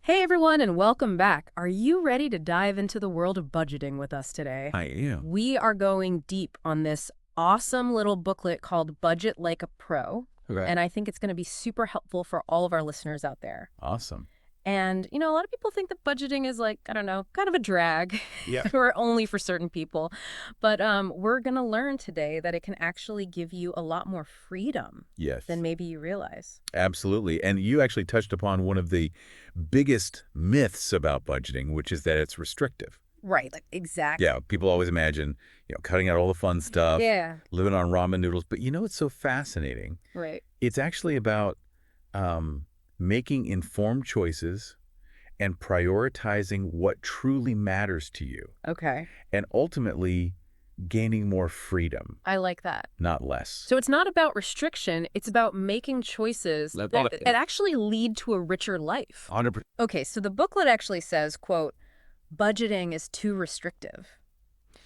Hey everyone, and welcome back. Are you ready to dive into the world of budgeting with us today? I am. We are going deep on this awesome little booklet called Budget Like a Pro, Okay. and I think it's going to be super helpful for all of our listeners out there. Awesome. And, a lot of people think that budgeting is like, I don't know, kind of a drag Yeah. or only for certain people. But we're going to learn today that it can actually give you a lot more freedom Yes. than maybe you realize. Absolutely. And you actually touched upon one of the biggest myths about budgeting, which is that it's restrictive. Right, like exactly. Yeah. People always imagine, cutting out all the fun stuff, Yeah, living on ramen noodles. But it's so fascinating. right. It's actually about making informed choices and prioritizing what truly matters to you, Okay. and ultimately gaining more freedom, I like that. not less. So it's not about restriction, it's about making choices that actually lead to a richer life. 100%. Okay, so the booklet actually says, quote, budgeting is too restrictive.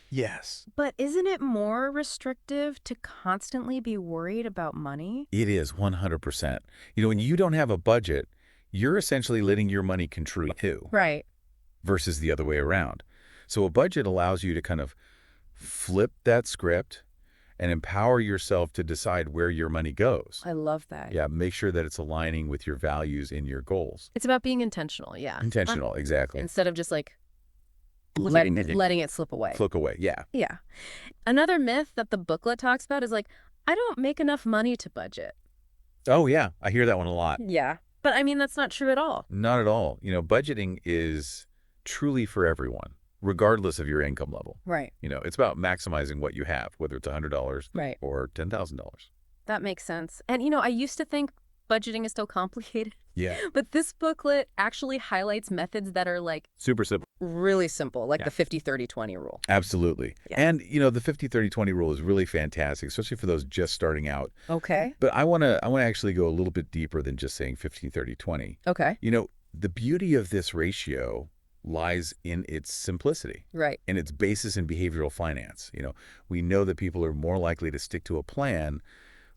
Yes. But isn't it more restrictive to constantly be worried about money? It is 100%. When you don't have a budget, you're essentially letting your money control you Right. versus the other way around. So a budget allows you to kind of flip that script and empower yourself to decide where your money goes. I love that. Yeah, make sure that it's aligning with your values and your goals. It's about being intentional, yeah. Intentional, exactly. Instead of just like Letting letting it slip away. Flick away, yeah. Yeah. Another myth that the booklet talks about is like, I don't make enough money to budget. Oh, yeah, I hear that one a lot. Yeah. But I mean, that's not true at all. Not at all. Budgeting is truly for everyone, regardless of your income level. Right. It's about maximizing what you have, whether it's $100 Right. or $10,000. That makes sense. And, I used to think budgeting is so complicated, Yeah. but this booklet actually highlights methods that are like Super simple. really simple, like Yeah. the 50-30-20 rule. Absolutely. Yeah. And, the 50-30-20 rule is really fantastic, especially for those just starting out. Okay. But I want to actually go a little bit deeper than just saying 50-30-20. Okay. The beauty of this ratio lies in its simplicity Right. and its basis in behavioral finance. We know that people are more likely to stick to a plan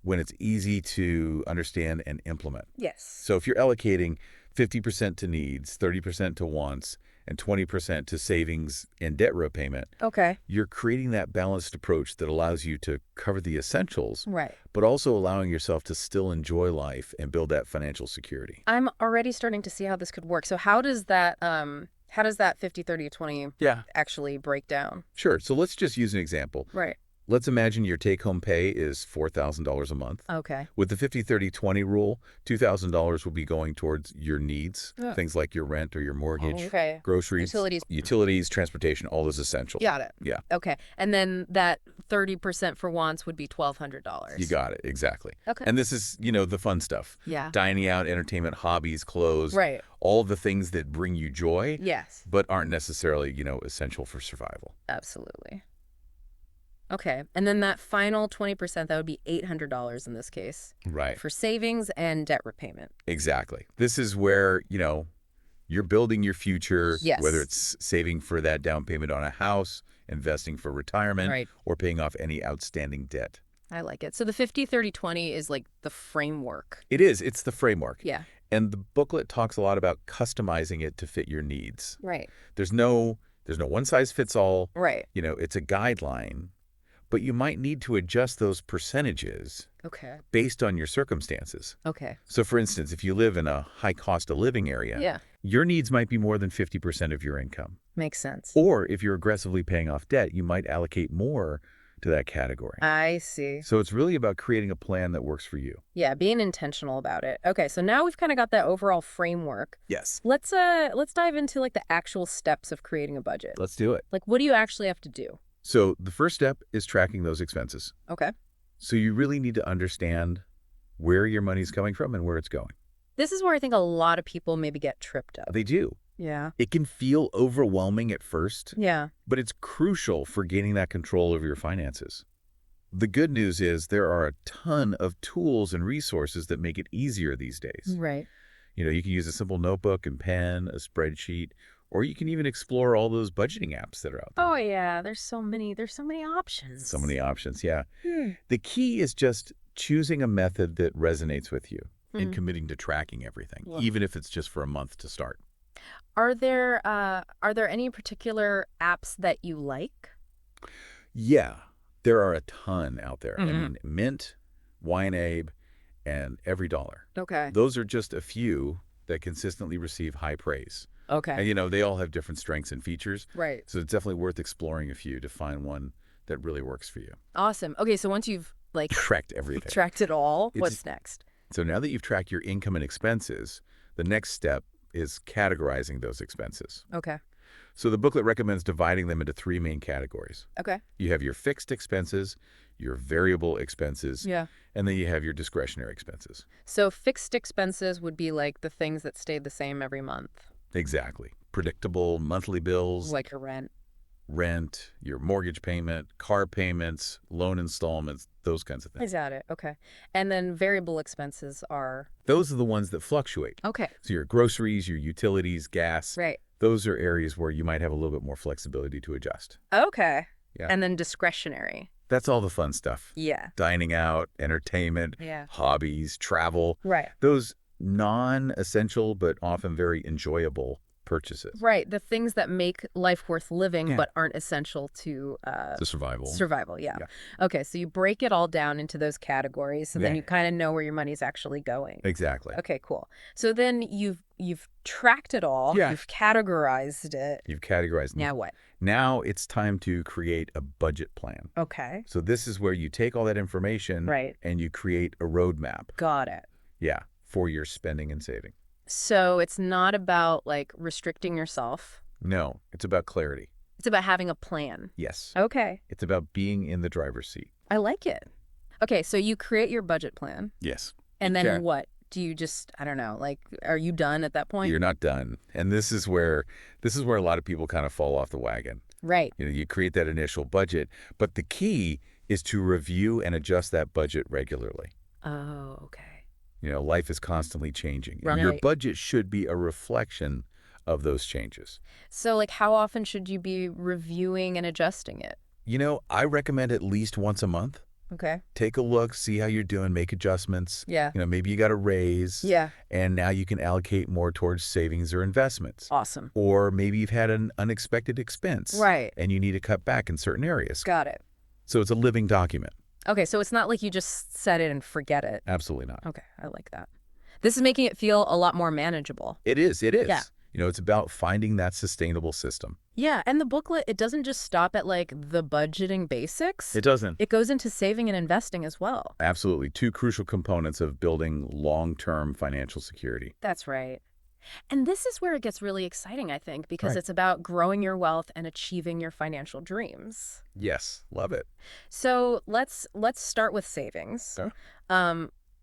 when it's easy to understand and implement. Yes. So if you're allocating 50% to needs, 30% to wants, and 20% to savings and debt repayment, Okay. you're creating that balanced approach that allows you to cover the essentials, Right. but also allowing yourself to still enjoy life and build that financial security. I'm already starting to see how this could work. So how does that 50-30-20 Yeah. actually break down? Sure. So let's just use an example. Right. Let's imagine your take-home pay is $4,000 a month. Okay. With the 50-30-20 rule, $2,000 will be going towards your needs, things like your rent or your mortgage, Okay. groceries, utilities, transportation, all those essentials. Got it. Yeah. Okay. And then that 30% for wants would be $1,200. You got it. Exactly. Okay. And this is, the fun stuff. Yeah. Dining out, entertainment, hobbies, clothes. Right. All of the things that bring you joy, Yes. but aren't necessarily, essential for survival. Absolutely. Okay. And then that final 20%, that would be $800 in this case Right. for savings and debt repayment. Exactly. This is where, you're building your future, Yes. whether it's saving for that down payment on a house, investing for retirement, Right. or paying off any outstanding debt. I like it. So the 50-30-20 is like the framework. It is. It's the framework. Yeah. And the booklet talks a lot about customizing it to fit your needs. Right. There's no one size fits all. Right. It's a guideline, but you might need to adjust those percentages Okay. based on your circumstances. Okay. So for instance, if you live in a high cost of living area, Yeah. your needs might be more than 50% of your income. Makes sense. Or if you're aggressively paying off debt, you might allocate more to that category. I see. So it's really about creating a plan that works for you. Yeah, being intentional about it. Okay, so now we've kind of got that overall framework. Yes. Let's dive into like the actual steps of creating a budget. Let's do it. Like, what do you actually have to do? So the first step is tracking those expenses. Okay. So you really need to understand where your money's coming from and where it's going. This is where I think a lot of people maybe get tripped up. They do. Yeah. It can feel overwhelming at first, Yeah. but it's crucial for gaining that control over your finances. The good news is there are a ton of tools and resources that make it easier these days. Right. You can use a simple notebook and pen, a spreadsheet, or you can even explore all those budgeting apps that are out there. Oh yeah, there's so many options. So many options, yeah. Hmm. The key is just choosing a method that resonates with you and Mhm. committing to tracking everything, Yeah. even if it's just for a month to start. Are there any particular apps that you like? Yeah, there are a ton out there. I Hmm. mean, Mint, YNAB, and Every Dollar. Okay. Those are just a few that consistently receive high praise. Okay. And, they all have different strengths and features, Right. so it's definitely worth exploring a few to find one that really works for you. Awesome. Okay, so once you've like Tracked everything. tracked it all, It's what's next? So now that you've tracked your income and expenses, the next step is categorizing those expenses. Okay. So the booklet recommends dividing them into three main categories. Okay. You have your fixed expenses, your variable expenses, Yeah. and then you have your discretionary expenses. So fixed expenses would be like the things that stayed the same every month, Exactly. Predictable monthly bills, like your rent. rent, your mortgage payment, car payments, loan installments, those kinds of I things. got it. Okay. And then variable expenses are Those are the ones that fluctuate. okay. So your groceries, your utilities, gas, Right. those are areas where you might have a little bit more flexibility to adjust. Okay. Yeah. And then discretionary. That's all the fun stuff. Yeah. Dining out, entertainment, Yeah. hobbies, travel, Right. those non-essential but often very enjoyable purchases. Right. The things that make life worth living Yeah. but aren't essential to The survival. survival. Yeah. Yeah. Okay. So you break it all down into those categories so then Yeah, you kind of know where your money's actually going. exactly. Okay, cool. So then you've tracked it all, Yeah. you've categorized it. You've categorized. Now what? Now it's time to create a budget plan. Okay. So this is where you take all that information Right. and you create a roadmap. Got it. Yeah, for your spending and saving. So it's not about like restricting yourself. No, it's about clarity. It's about having a plan. Yes. Okay. It's about being in the driver's seat. I like it. Okay, so you create your budget plan Yes. and then Okay. what? Do you just, I don't know, like are you done at that point? You're not done. And this is where a lot of people kind of fall off the wagon. Right. You create that initial budget, but the key is to review and adjust that budget regularly. Oh, okay. Life is constantly changing. And your Right. budget should be a reflection of those changes. So like how often should you be reviewing and adjusting it? I recommend at least once a month. Okay. Take a look, see how you're doing, make adjustments. Yeah. Maybe you got a raise. Yeah. And now you can allocate more towards savings or investments. Awesome. Or maybe you've had an unexpected expense. Right. And you need to cut back in certain areas. Got it. So it's a living document. Okay, so it's not like you just set it and forget it. Absolutely not. Okay, I like that. This is making it feel a lot more manageable. It is. It is. Yeah. It's about finding that sustainable system. Yeah, and the booklet, it doesn't just stop at like the budgeting basics. It doesn't. It goes into saving and investing as well. Absolutely. Two crucial components of building long-term financial security. That's right. And this is where it gets really exciting, I think, because Right. it's about growing your wealth and achieving your financial dreams. Yes. Love it. So let's start with savings. Okay.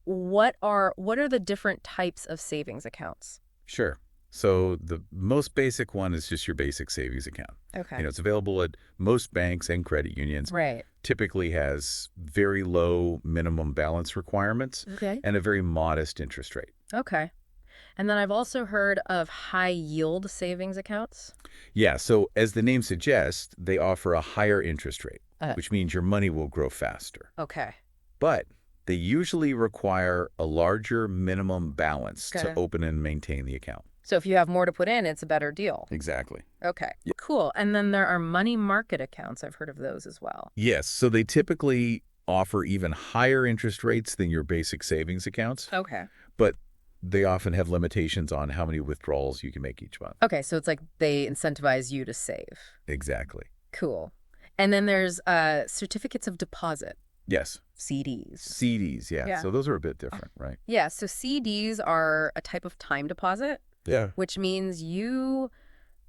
What are the different types of savings accounts? Sure. So the most basic one is just your basic savings account. Okay. It's available at most banks and credit unions. Right. Typically has very low minimum balance requirements Okay. and a very modest interest rate. Okay. And then I've also heard of high yield savings accounts. Yeah, so as the name suggests, they offer a higher interest rate, Uh. which means your money will grow faster. Okay. But they usually require a larger minimum balance Okay. to open and maintain the account. So if you have more to put in, it's a better deal. Exactly. Okay. Yeah. Cool. And then there are money market accounts. I've heard of those as well. Yes, so they typically offer even higher interest rates than your basic savings accounts, Okay. but they often have limitations on how many withdrawals you can make each month. Okay. So it's like they incentivize you to save. Exactly. Cool. And then there's certificates of deposit, Yes. CDs. CDs, yeah. Yeah. So those are a bit different, right? Yeah. So CDs are a type of time deposit, Yeah. which means you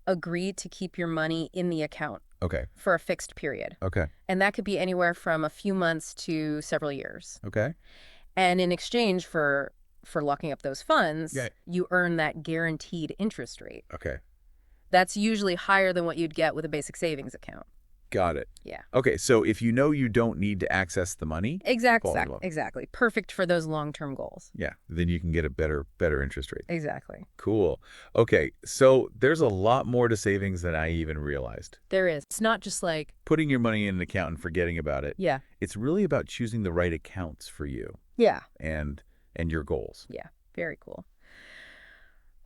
agree to keep your money in the account Okay. for a fixed period. Okay. And that could be anywhere from a few months to several years. Okay. And in exchange for locking up those funds, Yeah. you earn that guaranteed interest rate. Okay. That's usually higher than what you'd get with a basic savings account. Got it. Yeah. Okay, so if you know you don't need to access the money, Exactly. Fall in love. Exactly. Perfect for those long-term goals. yeah, then you can get a better interest rate. Exactly. Cool. Okay, so there's a lot more to savings than I even realized. There is. It's not just like, Putting your money in an account and forgetting about it. yeah. It's really about choosing the right accounts for you Yeah. and your goals. Yeah. Very cool.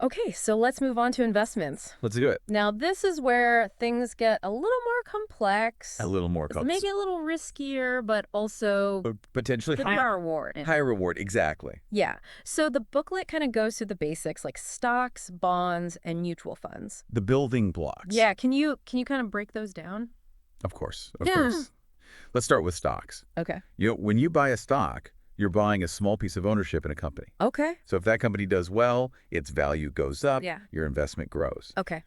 Okay, so let's move on to investments. Let's do it. Now, this is where things get a little more A complex. little more It's making it a little riskier, but also potentially good reward. higher reward. Exactly. Yeah. So the booklet kind of goes through the basics like stocks, bonds, and mutual funds. The building blocks. Yeah, can you kind of break those down? Of course. Of Yeah. course. Let's start with stocks. Okay. When you buy a stock, you're buying a small piece of ownership in a company. Okay. So if that company does well, its value goes up, Yeah. your investment grows. Okay.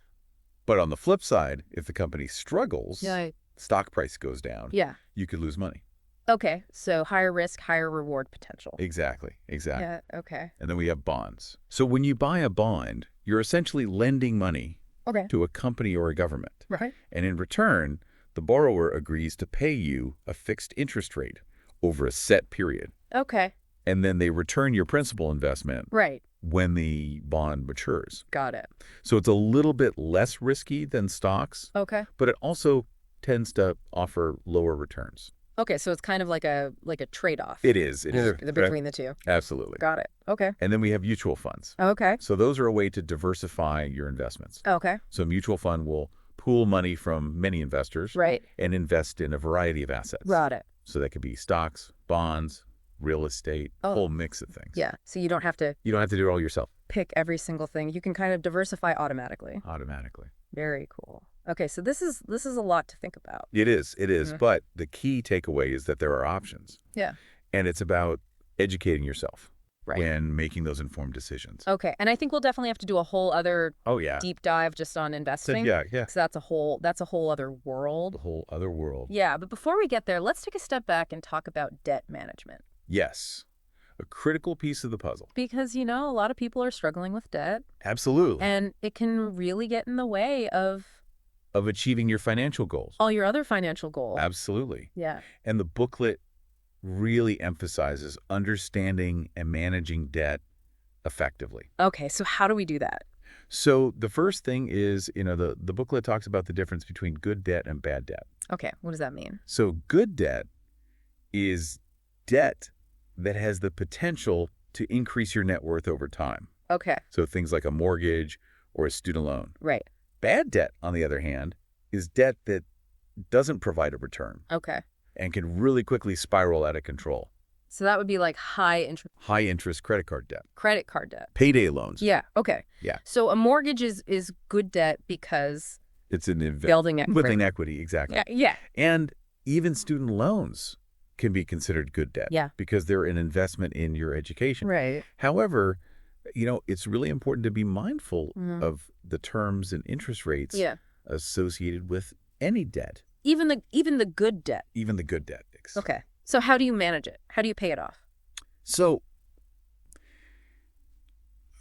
But on the flip side, if the company struggles, Yeah. stock price goes down, Yeah. you could lose money. Okay. So higher risk, higher reward potential. Exactly. Yeah. Okay. And then we have bonds. So when you buy a bond, you're essentially lending money Okay. to a company or a government. Right. And in return, the borrower agrees to pay you a fixed interest rate over a set period. Okay. And then they return your principal investment Right. when the bond matures. Got it. So it's a little bit less risky than stocks, Okay. but it also tends to offer lower returns. Okay. So it's kind of like a trade-off. It is. It is. Between the two. Absolutely. Got it. Okay. And then we have mutual funds. Okay. So those are a way to diversify your investments. Okay. So a mutual fund will pool money from many investors Right. and invest in a variety of assets. Got it. So that could be stocks, bonds, real estate, a whole mix of things. Yeah. So you don't have to You don't have to do it all yourself pick every single thing. You can kind of diversify automatically. automatically. Very cool. Okay, so this is a lot to think about. It is. It is. Mhm. But the key takeaway is that there are options. Yeah. And it's about educating yourself Right. when making those informed decisions. Okay, and I think we'll definitely have to do a whole other Oh, yeah. deep dive just on investing. Yeah. Because that's a whole other world. The whole other world. Yeah, but before we get there, let's take a step back and talk about debt management. Yes. A critical piece of the puzzle. Because, a lot of people are struggling with debt, Absolutely. and it can really get in the way of Of achieving your financial goals. all your other financial goals. Absolutely. Yeah. And the booklet really emphasizes understanding and managing debt effectively. Okay, so how do we do that? So the first thing is, the booklet talks about the difference between good debt and bad debt. Okay, what does that mean? So good debt is debt that has the potential to increase your net worth over time. Okay, So things like a mortgage or a student loan. right. Bad debt, on the other hand, is debt that doesn't provide a return Okay. and can really quickly spiral out of control. So that would be like high interest High interest credit card debt, credit card debt. payday loans. Yeah, okay. Yeah. So a mortgage is good debt because It's an building it. building equity, exactly. Yeah, yeah. And even student loans can be considered good debt Yeah. because they're an investment in your education. Right. However, it's really important to be mindful Mhm. of the terms and interest rates Yeah. associated with any debt, Even the good debt. even the good debt. Okay. So how do you manage it? How do you pay it off? So,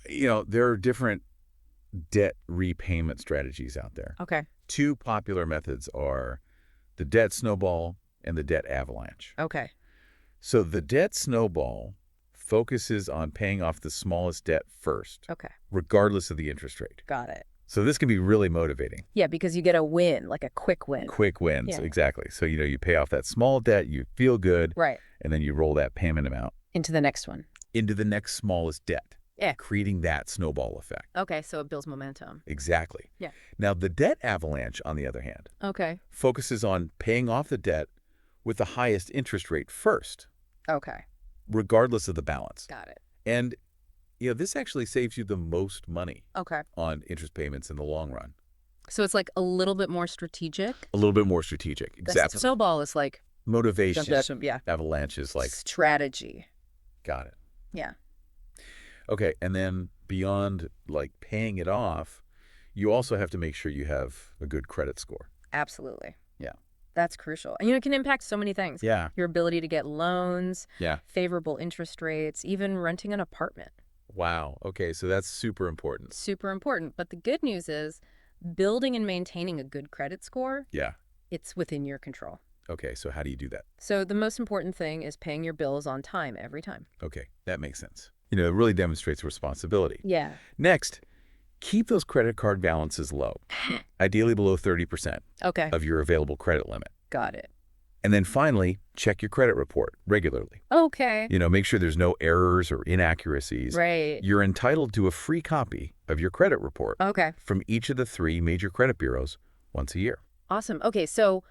there are different debt repayment strategies out there. Okay. Two popular methods are the debt snowball and the debt avalanche. Okay. So the debt snowball focuses on paying off the smallest debt first, Okay. regardless of the interest rate. Got it. So this can be really motivating. Yeah, because you get a win, like a quick win. Quick wins, Yeah. exactly. So, you pay off that small debt, you feel good, Right. and then you roll that payment amount Into the next one. into the next smallest debt, Yeah. creating that snowball effect. Okay, so it builds momentum. Exactly. Yeah. Now, the debt avalanche, on the other hand, Okay. focuses on paying off the debt with the highest interest rate first, Okay. regardless of the balance. Got it. And, this actually saves you the most money Okay. on interest payments in the long run. So it's like a little bit more strategic. A little bit more strategic. The Exactly. snowball is like Motivation. yeah. Avalanche is like, Strategy. got it. Yeah. Okay, and then beyond like paying it off, you also have to make sure you have a good credit score. Absolutely. Yeah. That's crucial. And it can impact so many things. Yeah. Your ability to get loans, Yeah. favorable interest rates, even renting an apartment. Wow. Okay, so that's super important. Super important. But the good news is building and maintaining a good credit score, Yeah. it's within your control. Okay, so how do you do that? So the most important thing is paying your bills on time every time. Okay, that makes sense. It really demonstrates responsibility. Yeah. Next, keep those credit card balances low, ideally below 30% Okay. of your available credit limit. Got it. And then finally, check your credit report regularly. Okay. Make sure there's no errors or inaccuracies. Right. You're entitled to a free copy of your credit report Okay. from each of the 3 major credit bureaus once a year. Awesome. Okay, so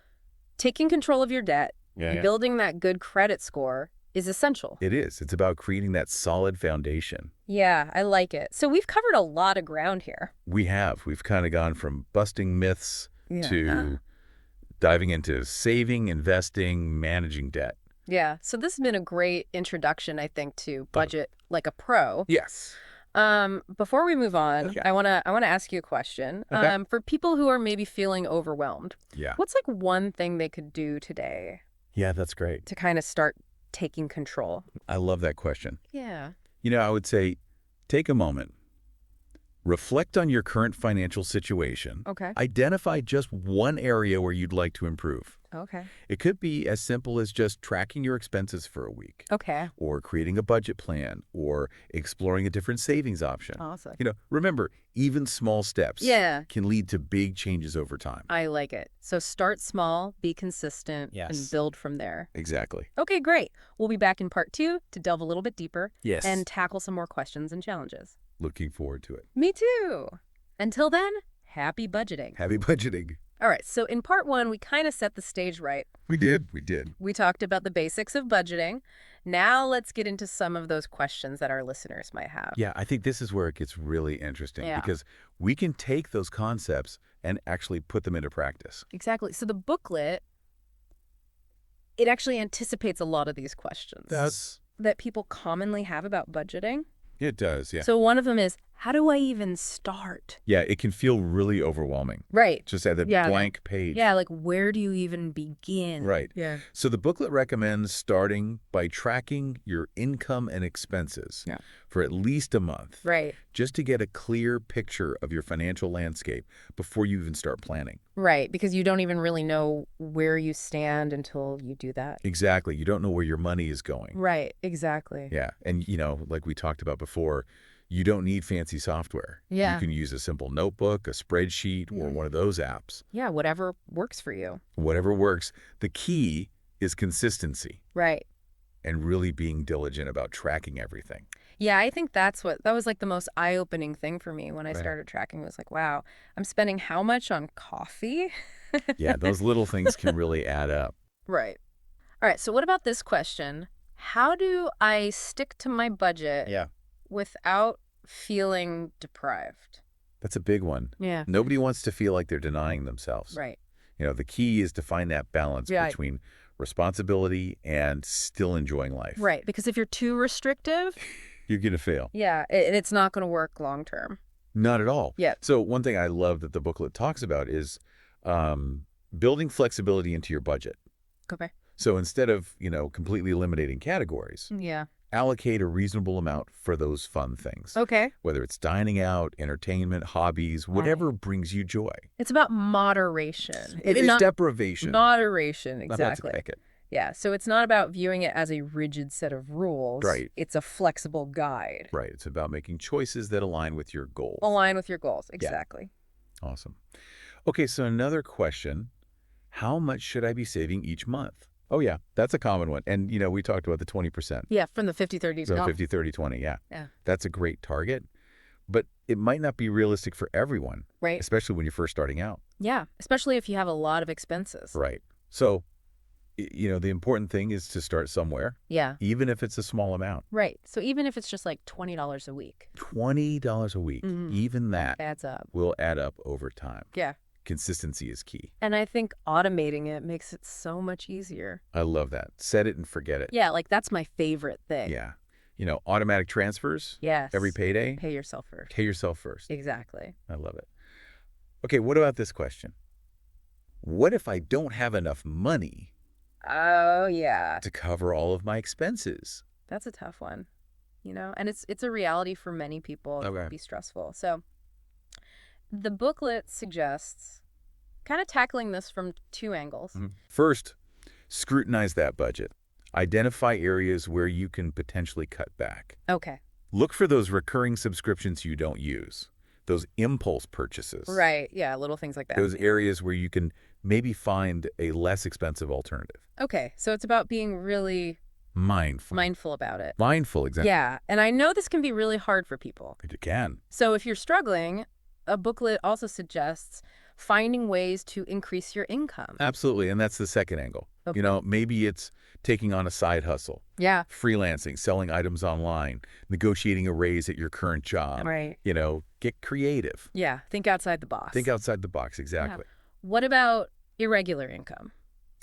taking control of your debt, Yeah. building that good credit score is essential. It is. It's about creating that solid foundation. Yeah, I like it. So we've covered a lot of ground here. We have. We've kind of gone from busting myths Yeah. to diving into saving, investing, managing debt. Yeah. So this has been a great introduction, I think, to budget like a pro. Yes. Before we move on, Okay. I wanna ask you a question. Okay. For people who are maybe feeling overwhelmed, Yeah. what's like one thing they could do today Yeah, that's great. to kind of start taking control? I love that question. Yeah. I would say take a moment. Reflect on your current financial situation. Okay. Identify just one area where you'd like to improve. Okay. It could be as simple as just tracking your expenses for a week, Okay. or creating a budget plan, or exploring a different savings option. Awesome. Remember, even small steps Yeah. can lead to big changes over time. I like it. So start small, be consistent, and Yes. build from there. Exactly. Okay, great. We'll be back in part 2 to delve a little bit deeper Yes. and tackle some more questions and challenges. Looking forward to it. Me too. Until then, happy budgeting. Happy budgeting. All right, so in part 1, we kind of set the stage right. We did. We did. We talked about the basics of budgeting. Now let's get into some of those questions that our listeners might have. Yeah, I think this is where it gets really interesting Yeah. because we can take those concepts and actually put them into practice. Exactly. So the booklet, it actually anticipates a lot of these questions that people commonly have about budgeting. It does, yeah. So one of them is, how do I even start? Yeah, it can feel really overwhelming. Right. Just at that Yeah. blank page. Yeah, like where do you even begin? Right. Yeah. So the booklet recommends starting by tracking your income and expenses Yeah. for at least a month, Right. just to get a clear picture of your financial landscape before you even start planning. Right, because you don't even really know where you stand until you do that. Exactly. You don't know where your money is going. Right, exactly. Yeah. And, like we talked about before, you don't need fancy software. Yeah. You can use a simple notebook, a spreadsheet, or one of those apps. Yeah, whatever works for you. Whatever works. The key is consistency Right. and really being diligent about tracking everything. Yeah, I think that was like the most eye-opening thing for me when I Right. started tracking. It was like, wow, I'm spending how much on coffee? Yeah, those little things can really add up. Right. All right, so what about this question? How do I stick to my budget Yeah. without feeling deprived? That's a big one. Yeah. Nobody wants to feel like they're denying themselves. Right. The key is to find that balance Right. between responsibility and still enjoying life. Right, because if you're too restrictive, You're going to fail. yeah, it's not going to work long term. Not at all. Yeah. So one thing I love that the booklet talks about is building flexibility into your budget. Okay. So instead of, completely eliminating categories, Yeah. allocate a reasonable amount for those fun things. Okay. Whether it's dining out, entertainment, hobbies, whatever brings you joy. It's about moderation. It is not deprivation. moderation, Not about exactly. to pick it. Yeah, so it's not about viewing it as a rigid set of rules. Right. It's a flexible guide. Right. It's about making choices that align with your goals. Align with your goals. Exactly. Awesome. Okay, so another question. How much should I be saving each month? Oh, yeah, that's a common one. And, we talked about the 20%. Yeah, from the 50-30. So 50, 30, 20, yeah. Yeah. That's a great target. But it might not be realistic for everyone, Right. especially when you're first starting out. Yeah, especially if you have a lot of expenses. Right. So, the important thing is to start somewhere, Yeah. even if it's a small amount. Right. So even if it's just like $20 a week, $20 a week, Mhm. even that adds up. will add up over time. Yeah. Consistency is key. And I think automating it makes it so much easier. I love that. Set it and forget it. Yeah, like that's my favorite thing. Yeah. Automatic transfers Yes. every payday. Pay yourself first. Pay yourself first. Exactly. I love it. Okay, what about this question? What if I don't have enough money Oh, yeah. to cover all of my expenses? That's a tough one, and it's a reality for many people. It Okay. can be stressful. So the booklet suggests kind of tackling this from 2 angles. First, scrutinize that budget. Identify areas where you can potentially cut back. Okay. Look for those recurring subscriptions you don't use. those impulse purchases. Right. Yeah, little things like that. Those areas where you can maybe find a less expensive alternative. Okay, so it's about being really mindful about it. Mindful, exactly. Yeah, and I know this can be really hard for people. It can. So if you're struggling, a booklet also suggests finding ways to increase your income. Absolutely, and that's the second angle. Okay. Maybe it's taking on a side hustle. Yeah. Freelancing, selling items online, negotiating a raise at your current job. Right. Get creative. Yeah, think outside the box. Think outside the box, exactly. Yeah. What about irregular income?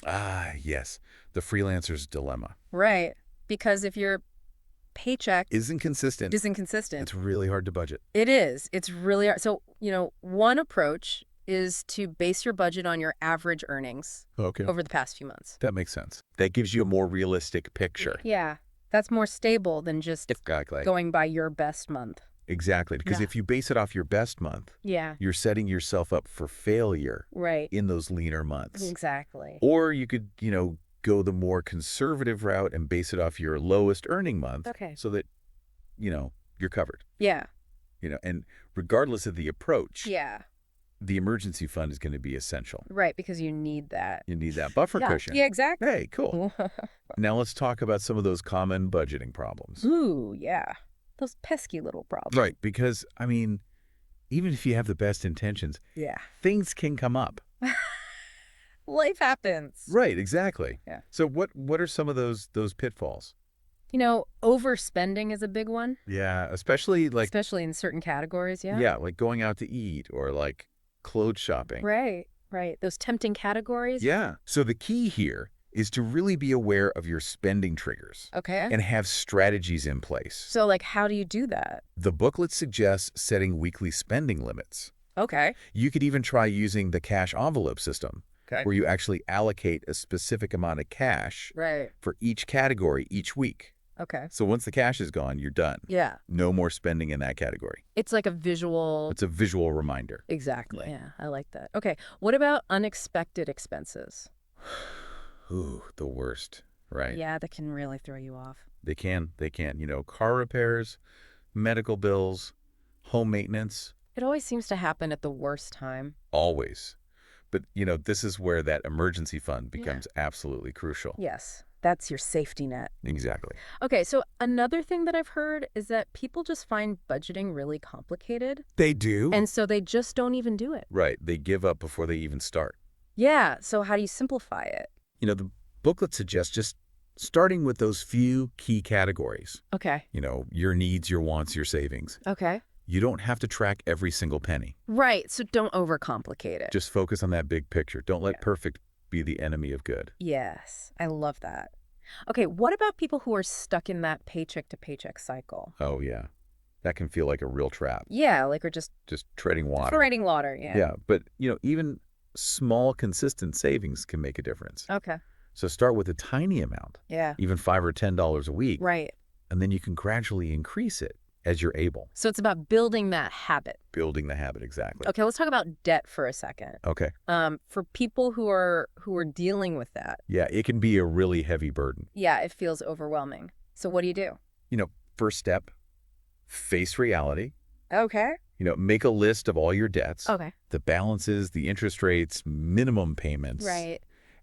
Ah, yes, the freelancer's dilemma. Right, because if your paycheck Isn't consistent. It's really hard to budget. It is. It's really hard. So, one approach is to base your budget on your average earnings over the past few months. That makes sense. That gives you a more realistic picture. Yeah, that's more stable than just going by your best month. Exactly, because if you base it off your best month, you're setting yourself up for failure in those leaner months. Exactly. Or you could, go the more conservative route and base it off your lowest earning month so that, you're covered. Yeah. And regardless of the approach, Yeah. the emergency fund is going to be essential. Right, because you need that. You need that buffer cushion. Yeah, exactly. Hey, cool. Now let's talk about some of those common budgeting problems. Ooh, yeah. Those pesky little problems. Right, because, even if you have the best intentions, things can come up. Life happens. Right, exactly. Yeah. So what are some of those pitfalls? Overspending is a big one. Yeah, especially in certain categories, yeah. Yeah, like going out to eat or clothes shopping. Right. Those tempting categories. Yeah. So the key here is to really be aware of your spending triggers. Okay. And have strategies in place. So, how do you do that? The booklet suggests setting weekly spending limits. Okay. You could even try using the cash envelope system, where you actually allocate a specific amount of cash for each category each week. Okay. So once the cash is gone, you're done. Yeah. No more spending in that category. It's like a visual... It's a visual reminder. Exactly. Yeah, I like that. Okay. What about unexpected expenses? Ooh, the worst, right? Yeah, that can really throw you off. They can. Car repairs, medical bills, home maintenance. It always seems to happen at the worst time. Always. But, this is where that emergency fund becomes absolutely crucial. Yes. That's your safety net. Exactly. Okay, so another thing that I've heard is that people just find budgeting really complicated. They do. And so they just don't even do it. Right. They give up before they even start. Yeah, so how do you simplify it? The booklet suggests just starting with those few key categories. Okay. Your needs, your wants, your savings. Okay. You don't have to track every single penny. Right, so don't overcomplicate it. Just focus on that big picture. Don't let perfect be the enemy of good. Yes, I love that. Okay, what about people who are stuck in that paycheck to paycheck cycle? Oh, yeah. That can feel like a real trap. Yeah, we're just treading water. Treading water, yeah. Yeah, but, even small, consistent savings can make a difference. Okay. So start with a tiny amount. Yeah. Even $5 or $10 a week. Right. And then you can gradually increase it as you're able. So it's about building that habit. Building the habit, exactly. Okay, let's talk about debt for a second. Okay. For people who are dealing with that. Yeah, it can be a really heavy burden. Yeah, it feels overwhelming. So what do you do? First step, face reality. Okay. Make a list of all your debts. Okay. The balances, the interest rates, minimum payments. Right.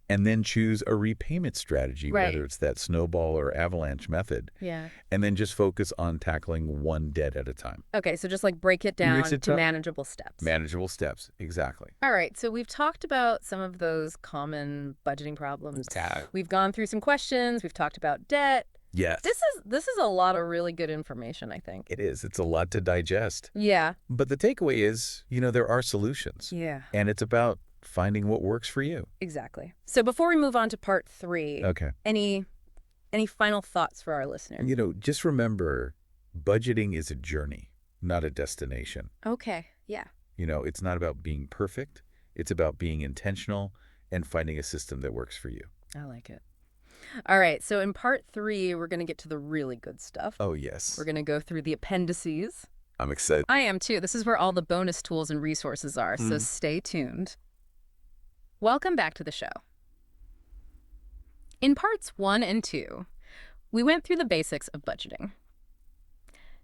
And then choose a repayment strategy, whether it's that snowball or avalanche method. Yeah. And then just focus on tackling one debt at a time. Okay, so just break it down to manageable steps. Manageable steps, exactly. All right, so we've talked about some of those common budgeting problems. We've gone through some questions. We've talked about debt. Yes. This is a lot of really good information, I think. It is. It's a lot to digest. Yeah. But the takeaway is, there are solutions. Yeah. And it's about finding what works for you. Exactly. So before we move on to part 3, any final thoughts for our listeners? Just remember, budgeting is a journey, not a destination. Okay. Yeah. It's not about being perfect. It's about being intentional and finding a system that works for you. I like it. All right. So in part 3, we're going to get to the really good stuff. Oh, yes. We're going to go through the appendices. I'm excited. I am too. This is where all the bonus tools and resources are. So stay tuned. Welcome back to the show. In parts 1 and 2, we went through the basics of budgeting.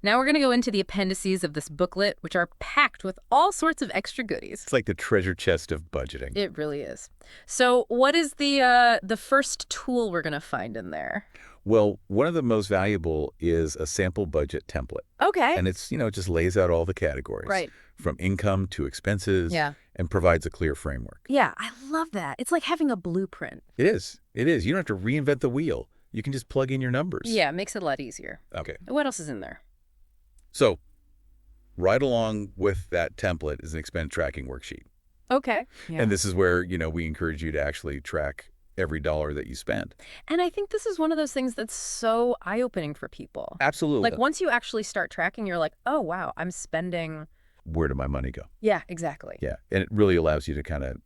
Now we're going to go into the appendices of this booklet, which are packed with all sorts of extra goodies. It's like the treasure chest of budgeting. It really is. So what is the first tool we're going to find in there? Well, one of the most valuable is a sample budget template. Okay. And it's, it just lays out all the categories. Right. From income to expenses. Yeah. And provides a clear framework. Yeah, I love that. It's like having a blueprint. It is. It is. You don't have to reinvent the wheel. You can just plug in your numbers. Yeah, it makes it a lot easier. Okay. What else is in there? So, right along with that template is an expense tracking worksheet. Okay. Yeah. And this is where, we encourage you to actually track every dollar that you spend. And I think this is one of those things that's so eye-opening for people. Absolutely. Like once you actually start tracking, you're like, oh, wow, I'm spending. Where did my money go? Yeah, exactly. Yeah. And it really allows you to kind of,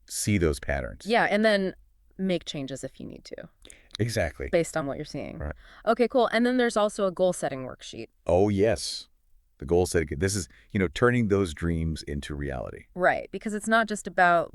see those patterns. Yeah. And then make changes if you need to. Exactly. Based on what you're seeing. Right. Okay, cool. And then there's also a goal-setting worksheet. Oh, yes. The goal setting. This is, turning those dreams into reality. Right. Because it's not just about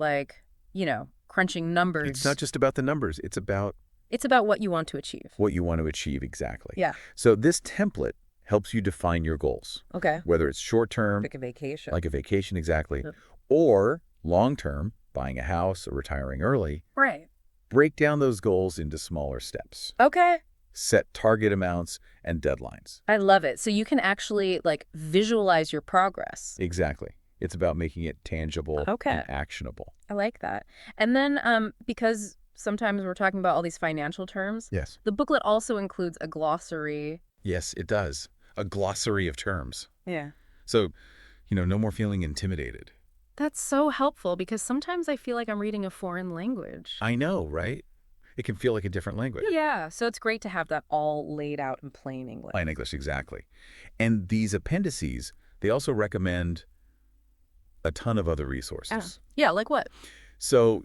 crunching numbers. It's not just about the numbers. It's about what you want to achieve. What you want to achieve, exactly. Yeah. So this template helps you define your goals. Okay. Whether it's short-term. Like a vacation. Like a vacation, exactly. Yep. Or long-term, buying a house or retiring early. Right. Break down those goals into smaller steps. Okay. Set target amounts and deadlines. I love it. So you can actually visualize your progress. Exactly. It's about making it tangible and actionable. I like that. And then because sometimes we're talking about all these financial terms, yes, the booklet also includes a glossary. Yes, it does. A glossary of terms. Yeah. So, no more feeling intimidated. That's so helpful because sometimes I feel like I'm reading a foreign language. I know, right? It can feel like a different language. Yeah, so it's great to have that all laid out in plain English. Plain English, exactly. And these appendices, they also recommend a ton of other resources. Yeah, like what? So,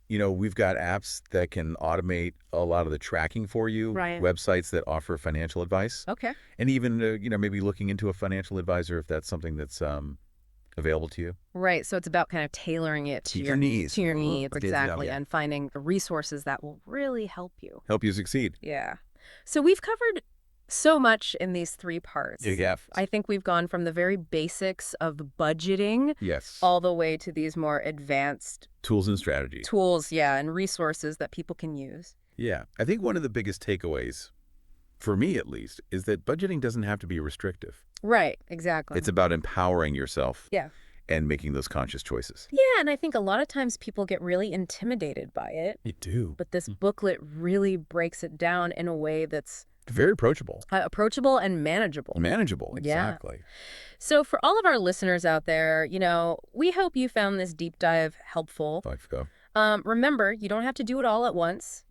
we've got apps that can automate a lot of the tracking for you. Right. Websites that offer financial advice. Okay. And even, maybe looking into a financial advisor if that's something that's available to you. Right. So it's about kind of tailoring it to your needs. To your needs, Okay, exactly. yeah. And finding the resources that will really help you. Help you succeed. Yeah. So we've covered so much in these 3 parts. Yeah. I think we've gone from the very basics of budgeting Yes. all the way to these more advanced tools and strategies. Tools, yeah, and resources that people can use. Yeah. I think one of the biggest takeaways, for me at least, is that budgeting doesn't have to be restrictive. Right, exactly. It's about empowering yourself. Yeah. And making those conscious choices. Yeah, and I think a lot of times people get really intimidated by it. They do. But this booklet really breaks it down in a way that's very approachable. Approachable and manageable. Manageable, exactly. Yeah. So for all of our listeners out there, we hope you found this deep dive helpful. Remember, you don't have to do it all at once,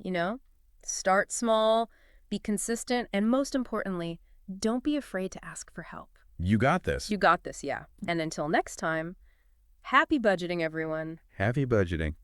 Start small, be consistent, and most importantly, don't be afraid to ask for help. You got this. You got this, yeah. And until next time, happy budgeting, everyone. Happy budgeting.